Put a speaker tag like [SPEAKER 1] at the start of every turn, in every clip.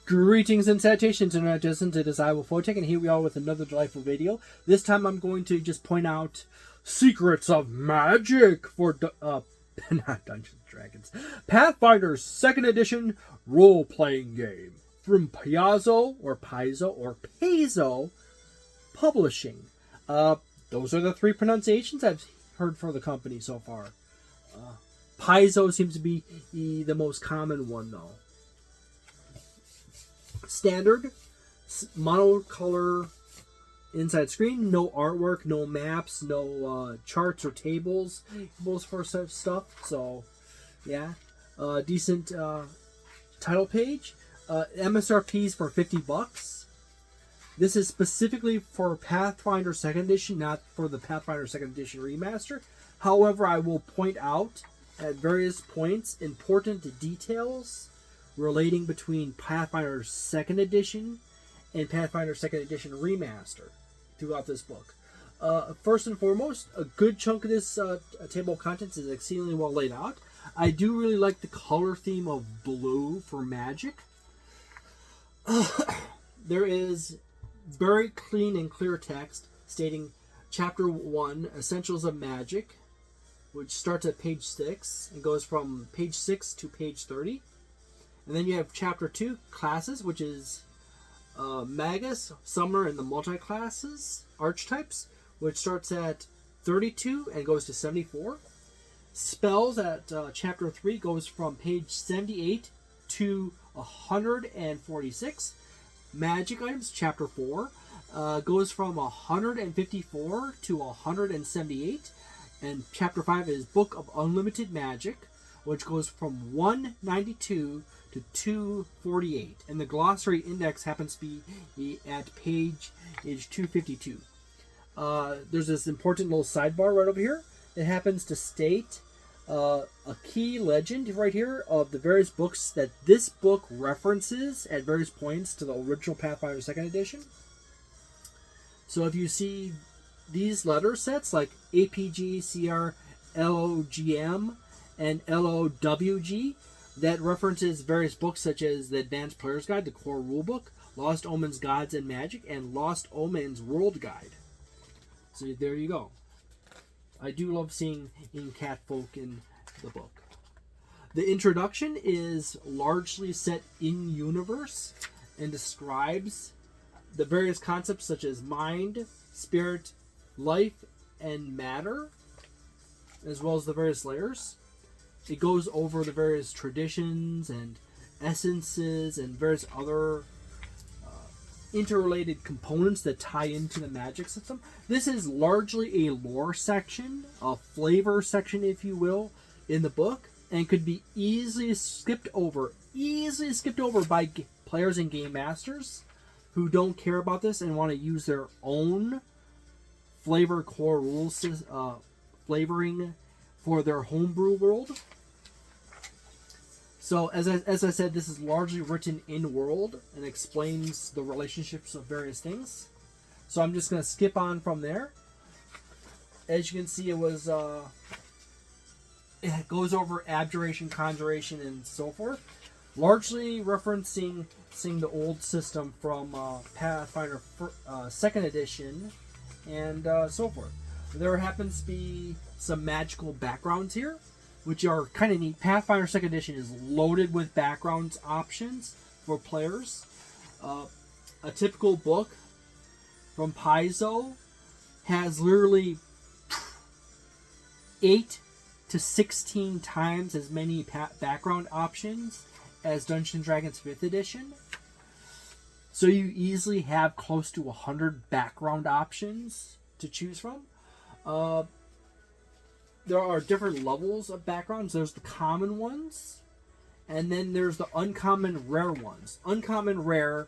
[SPEAKER 1] Greetings and salutations, Internet citizens. It is I, Wolfphototech, and here we are with another delightful video. This time I'm going to just point out secrets of magic for, not Dungeons & Dragons, Pathfinder Second Edition role-playing game from Paizo Publishing. Those are the three pronunciations I've heard for the company so far. Paizo seems to be the most common one, though. Standard monocolor inside screen, no artwork, no maps, no charts or tables for such stuff. So yeah, decent title page. MSRP's for $50. This is specifically for Pathfinder Second Edition, not for the Pathfinder Second Edition Remaster. However, I will point out at various points important details relating between Pathfinder Second Edition and Pathfinder Second Edition Remaster throughout this book. First and foremost, a good chunk of this table of contents is exceedingly well laid out. I do really like the color theme of blue for magic. There is very clean and clear text stating Chapter 1, Essentials of Magic, which starts at page 6 and goes from page 6 to page 30. And then you have Chapter 2, Classes, which is Magus, Summoner, and the multi-classes, archetypes, which starts at 32 and goes to 74. Spells at Chapter 3 goes from page 78 to 146. Magic items, Chapter 4, goes from 154 to 178. And Chapter 5 is Book of Unlimited Magic, which goes from 192 to 248, and the glossary index happens to be at page 252. There's this important little sidebar right over here. It happens to state a key legend right here of the various books that this book references at various points to the original Pathfinder Second Edition. So if you see these letter sets like APG, CR, LOGM, and LOWG, that references various books such as the Advanced Player's Guide, the Core Rulebook, Lost Omens Gods and Magic, and Lost Omens World Guide. So there you go. I do love seeing catfolk in the book. The introduction is largely set in universe and describes the various concepts such as mind, spirit, life, and matter, as well as the various layers. It goes over the various traditions and essences and various other interrelated components that tie into the magic system. This is largely a lore section, a flavor section, if you will, in the book, and could be easily skipped over by players and game masters who don't care about this and want to use their own flavor core rules flavoring for their homebrew world. So, as I said, this is largely written in world and explains the relationships of various things. So I'm just going to skip on from there. As you can see, it goes over abjuration, conjuration, and so forth. Largely referencing the old system from Pathfinder Second Edition and so forth. There happens to be some magical backgrounds here, which are kind of neat. Pathfinder Second Edition is loaded with backgrounds options for players. A typical book from Paizo has literally 8 to 16 times as many background options as Dungeons & Dragons 5th Edition. So you easily have close to 100 background options to choose from. There are different levels of backgrounds. There's the common ones, and then there's the uncommon rare ones. Uncommon rare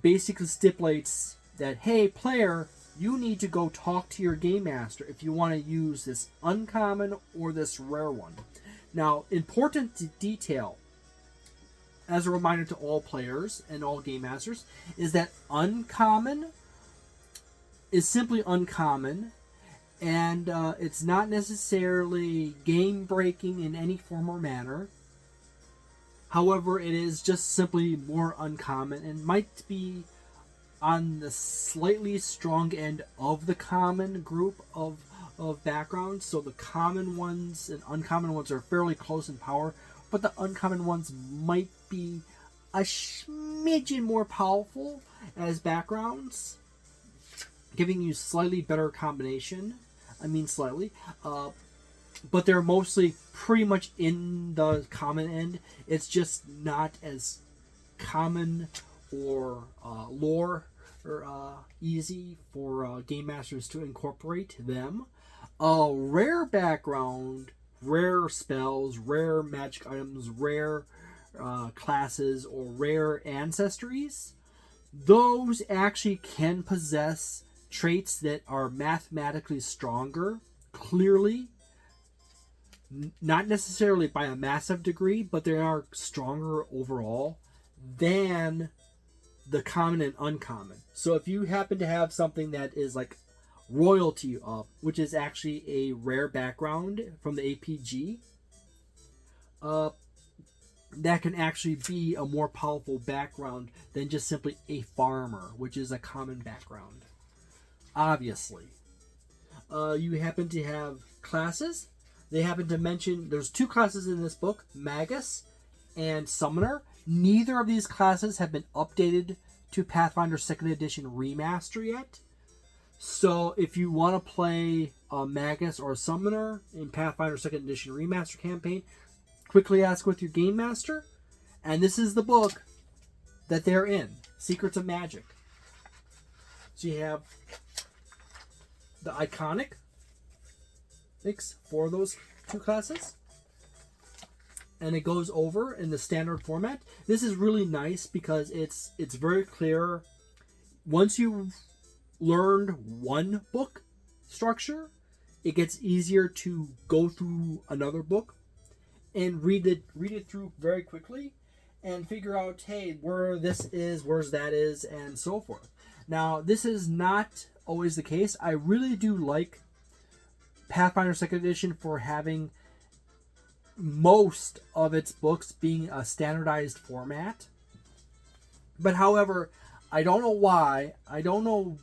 [SPEAKER 1] basically stipulates that, hey, player, you need to go talk to your game master if you want to use this uncommon or this rare one. Now, important detail, as a reminder to all players and all game masters, is that uncommon is simply uncommon, and it's not necessarily game-breaking in any form or manner. However, it is just simply more uncommon and might be on the slightly strong end of the common group of backgrounds. So the common ones and uncommon ones are fairly close in power, but the uncommon ones might be a smidgen more powerful as backgrounds, giving you slightly better combination. I mean slightly. But they're mostly pretty much in the common end. It's just not as common or lore or easy for game masters to incorporate them. A rare background, rare spells, rare magic items, rare classes, or rare ancestries, those actually can possess traits that are mathematically stronger, clearly, not necessarily by a massive degree, but they are stronger overall than the common and uncommon. So if you happen to have something that is like royalty up, which is actually a rare background from the APG, that can actually be a more powerful background than just simply a farmer, which is a common background. Obviously. You happen to have classes. They happen to mention there's 2 classes in this book, magus and summoner. Neither of these classes have been updated to Pathfinder Second Edition Remaster yet. So if you want to play a magus or a summoner in Pathfinder Second Edition Remaster campaign, quickly ask with your game master. And this is the book that they're in, Secrets of Magic. So you have the iconic for those 2 classes, and it goes over in the standard format. This is really nice because it's very clear. Once you've learned one book structure, it gets easier to go through another book and read it through very quickly and figure out, hey, where this is, where's that is, and so forth. Now, this is not always the case. I really do like Pathfinder Second Edition for having most of its books being a standardized format. But however, I don't know why. I don't know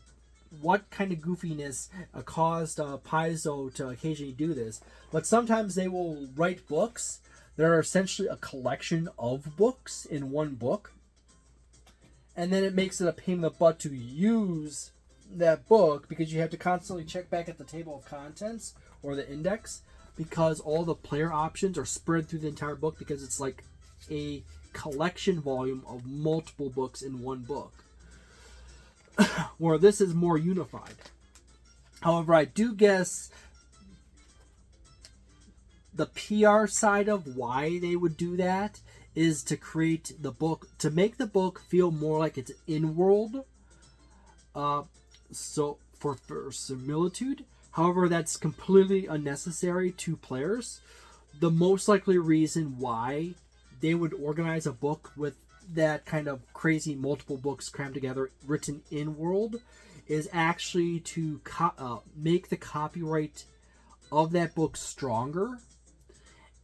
[SPEAKER 1] what kind of goofiness caused Paizo to occasionally do this. But sometimes they will write books that are essentially a collection of books in one book. And then it makes it a pain in the butt to use that book because you have to constantly check back at the table of contents or the index because all the player options are spread through the entire book because it's like a collection volume of multiple books in one book. Where this is more unified. However, I do guess the PR side of why they would do that is to create the book, to make the book feel more like it's in-world. So for similitude. However, that's completely unnecessary to players. The most likely reason why they would organize a book with that kind of crazy multiple books crammed together written in world is actually to make the copyright of that book stronger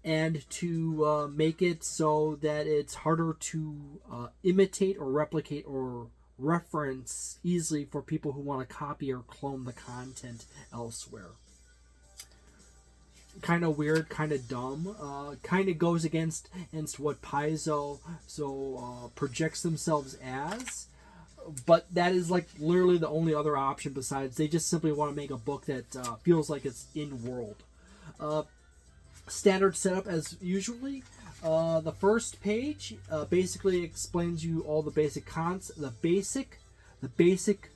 [SPEAKER 1] and to make it so that it's harder to imitate or replicate or reference easily for people who want to copy or clone the content elsewhere. Kind of weird, kind of dumb, kind of goes against what Paizo projects themselves as, but that is like literally the only other option besides they just simply want to make a book that feels like it's in world. Standard setup as usually. The first page basically explains you all the basic the basic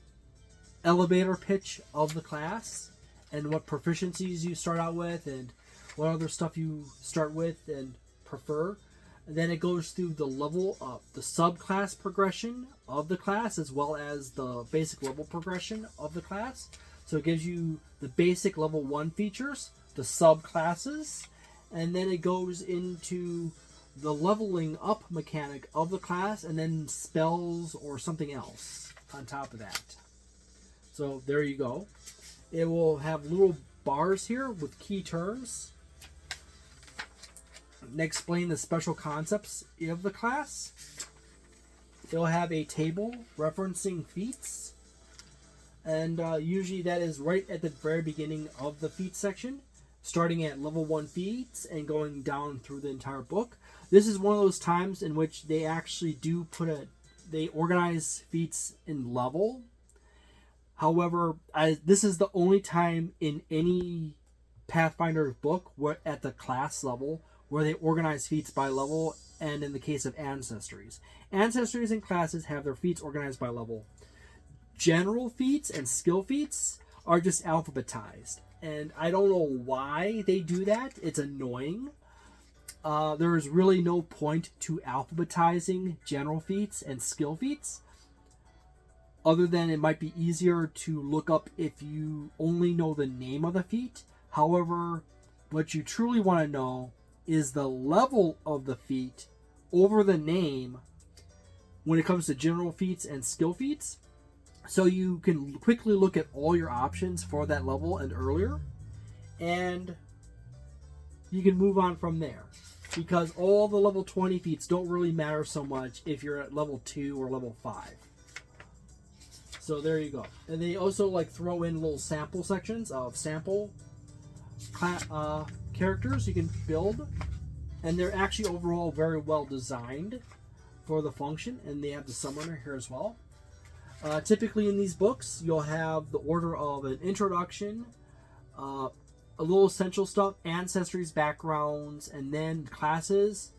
[SPEAKER 1] elevator pitch of the class and what proficiencies you start out with and what other stuff you start with and prefer. And then it goes through the level the subclass progression of the class as well as the basic level progression of the class. So it gives you the basic level 1 features, the subclasses, and then it goes into the leveling up mechanic of the class and then spells or something else on top of that. So there you go. It will have little bars here with key terms. They explain the special concepts of the class. They'll have a table referencing feats, and usually that is right at the very beginning of the feat section, starting at level 1 feats and going down through the entire book. This is one of those times in which they actually do they organize feats in level. However, this is the only time in any Pathfinder book where at the class level where they organize feats by level, and in the case of ancestries. Ancestries and classes have their feats organized by level. General feats and skill feats are just alphabetized. And I don't know why they do that. It's annoying. There is really no point to alphabetizing general feats and skill feats, other than it might be easier to look up if you only know the name of the feat. However, what you truly want to know is the level of the feat over the name when it comes to general feats and skill feats, so you can quickly look at all your options for that level and earlier, and you can move on from there, because all the level 20 feats don't really matter so much if you're at level 2 or level 5. So there you go. And they also like throw in little sample sections of sample characters you can build, and they're actually overall very well designed for the function, and they have the summoner here as well. Typically in these books you'll have the order of an introduction, a little essential stuff, ancestries, backgrounds, and then classes,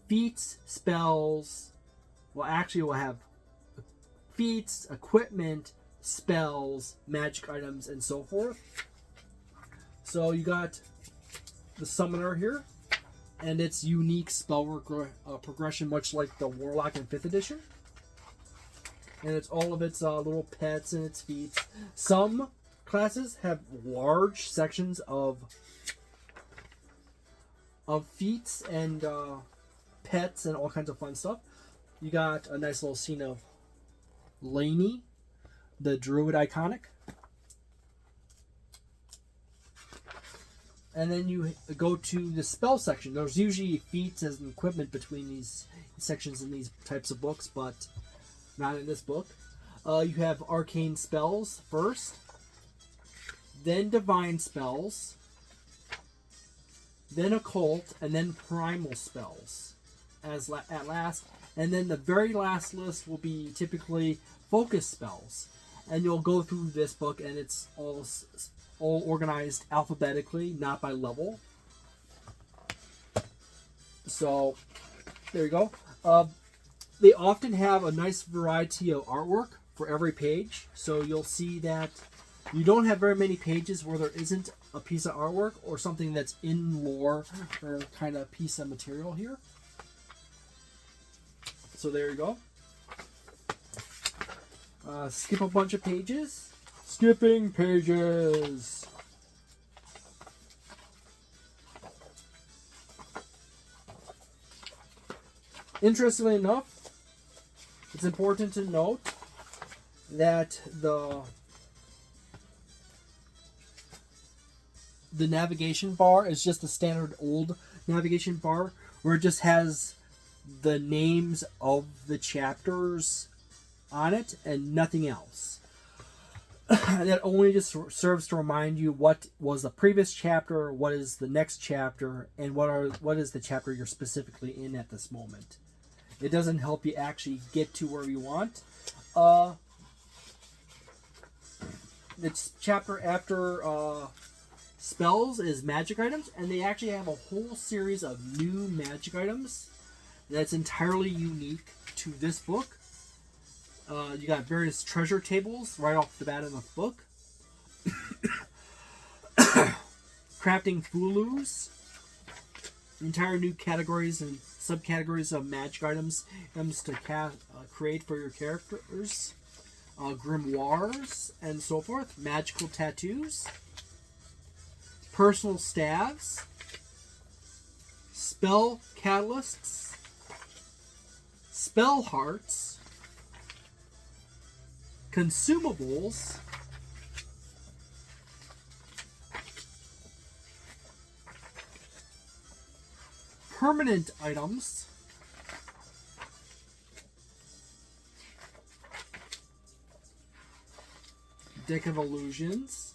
[SPEAKER 1] feats, spells. Well, actually we'll have feats, equipment, spells, magic items, and so forth. So you got the summoner here, and its unique spell progression, much like the warlock in 5th edition. And it's all of its little pets and its feats. Some classes have large sections of feats and pets and all kinds of fun stuff. You got a nice little scene of Lainey, the druid iconic. And then you go to the spell section. There's usually feats as an equipment between these sections in these types of books, but not in this book. You have arcane spells first, then divine spells, then occult, and then primal spells at last. And then the very last list will be typically focus spells. And you'll go through this book, and it's all organized alphabetically, not by level. So there you go. They often have a nice variety of artwork for every page, so you'll see that you don't have very many pages where there isn't a piece of artwork or something that's in lore or kind of piece of material here. So there you go. Skip a bunch of pages. Skipping pages. Interestingly enough, it's important to note that the navigation bar is just the standard old navigation bar, where it just has the names of the chapters on it and nothing else. That only just serves to remind you what was the previous chapter, what is the next chapter, and what is the chapter you're specifically in at this moment. It doesn't help you actually get to where you want. It's chapter after spells is magic items, and they actually have a whole series of new magic items that's entirely unique to this book. You got various treasure tables right off the bat in the book. Crafting fulus. Entire new categories and subcategories of magic items to create for your characters. Grimoires and so forth. Magical tattoos. Personal staves. Spell catalysts. Spell hearts. Consumables, permanent items, Deck of Illusions.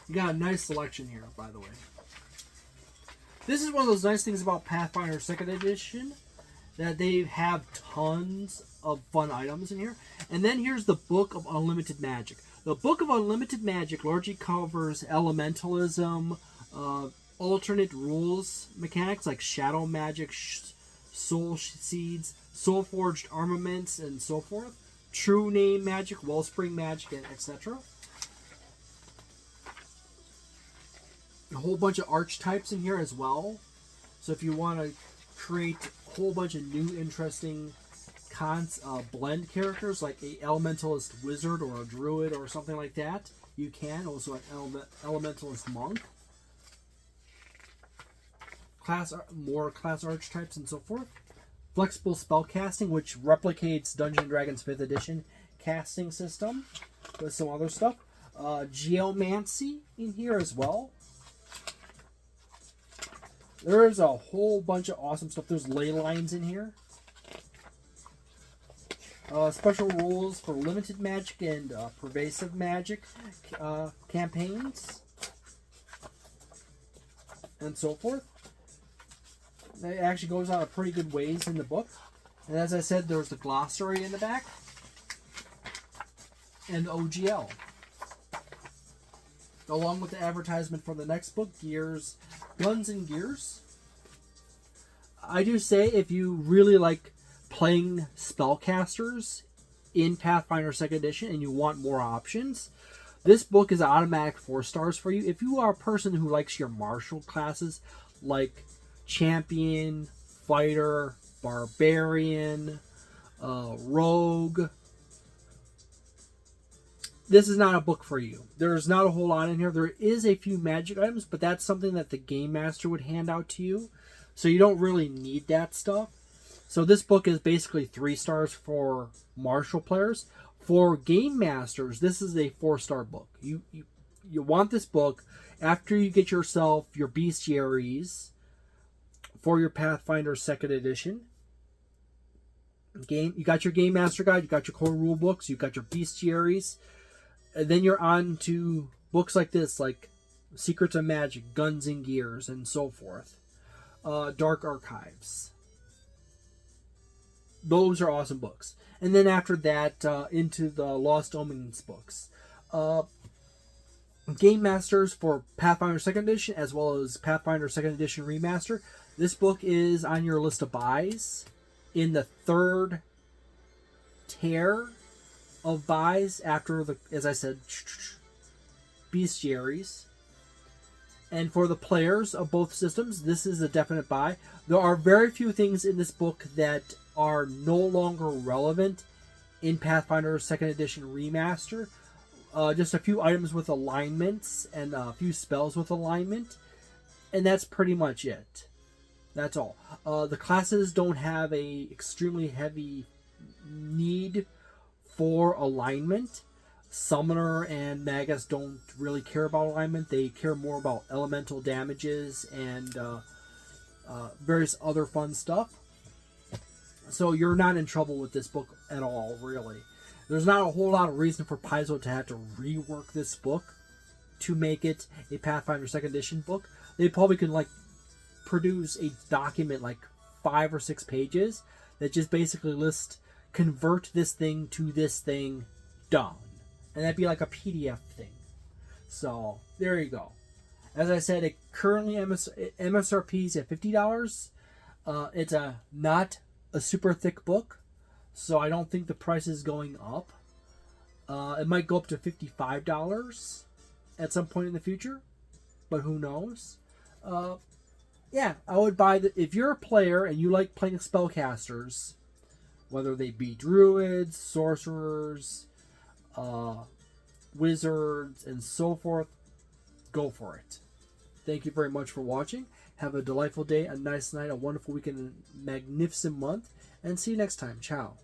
[SPEAKER 1] You got a nice selection here, by the way. This is one of those nice things about Pathfinder Second Edition, that they have tons of fun items in here. And then here's the Book of Unlimited Magic. The Book of Unlimited Magic largely covers elementalism, alternate rules mechanics like shadow magic, soul seeds, soul forged armaments, and so forth. True name magic, wellspring magic, and etc. A whole bunch of archetypes in here as well. So if you want to create a whole bunch of new interesting blend characters like a elementalist wizard or a druid or something like that, you can. Also an elementalist monk. More class archetypes and so forth. Flexible spellcasting, which replicates Dungeons & Dragons 5th edition casting system with some other stuff. Geomancy in here as well. There's a whole bunch of awesome stuff. There's ley lines in here. Special rules for limited magic and pervasive magic campaigns. And so forth. It actually goes on a pretty good ways in the book. And as I said, there's the glossary in the back. And OGL. Along with the advertisement for the next book, Guns and Gears. I do say if you really like playing spellcasters in Pathfinder 2nd Edition and you want more options, this book is an automatic 4 stars for you. If you are a person who likes your martial classes like Champion, Fighter, Barbarian, Rogue, this is not a book for you. There's not a whole lot in here. There is a few magic items, but that's something that the Game Master would hand out to you. So you don't really need that stuff. So this book is basically 3 stars for martial players. For Game Masters, this is a 4-star book. You want this book after you get yourself your bestiaries for your Pathfinder 2nd Edition. You got your Game Master Guide, you got your core rule books, you got your bestiaries. And then you're on to books like this, like Secrets of Magic, Guns and Gears, and so forth. Dark Archives. Those are awesome books. And then after that, into the Lost Omens books. Game Masters for Pathfinder 2nd Edition, as well as Pathfinder 2nd Edition Remaster. This book is on your list of buys in the 3rd tier of buys after the, as I said, bestiaries. And for the players of both systems, this is a definite buy. There are very few things in this book that are no longer relevant in Pathfinder 2nd Edition Remaster. Just a few items with alignments and a few spells with alignment. And that's pretty much it. That's all. The classes don't have a extremely heavy need for alignment. Summoner and Magus don't really care about alignment. They care more about elemental damages and various other fun stuff. So you're not in trouble with this book at all, really. There's not a whole lot of reason for Paizo to have to rework this book to make it a Pathfinder 2nd Edition book. They probably could produce a document 5 or 6 pages that just basically convert this thing to this thing, done. And that'd be like a PDF thing. So, there you go. As I said, it currently MSRP is at $50. It's not a super thick book, so I don't think the price is going up. It might go up to $55 at some point in the future, but who knows? Yeah, I would buy if you're a player and you like playing spellcasters, whether they be druids, sorcerers, wizards, and so forth, go for it. Thank you very much for watching. Have a delightful day, a nice night, a wonderful weekend, a magnificent month, and see you next time. Ciao.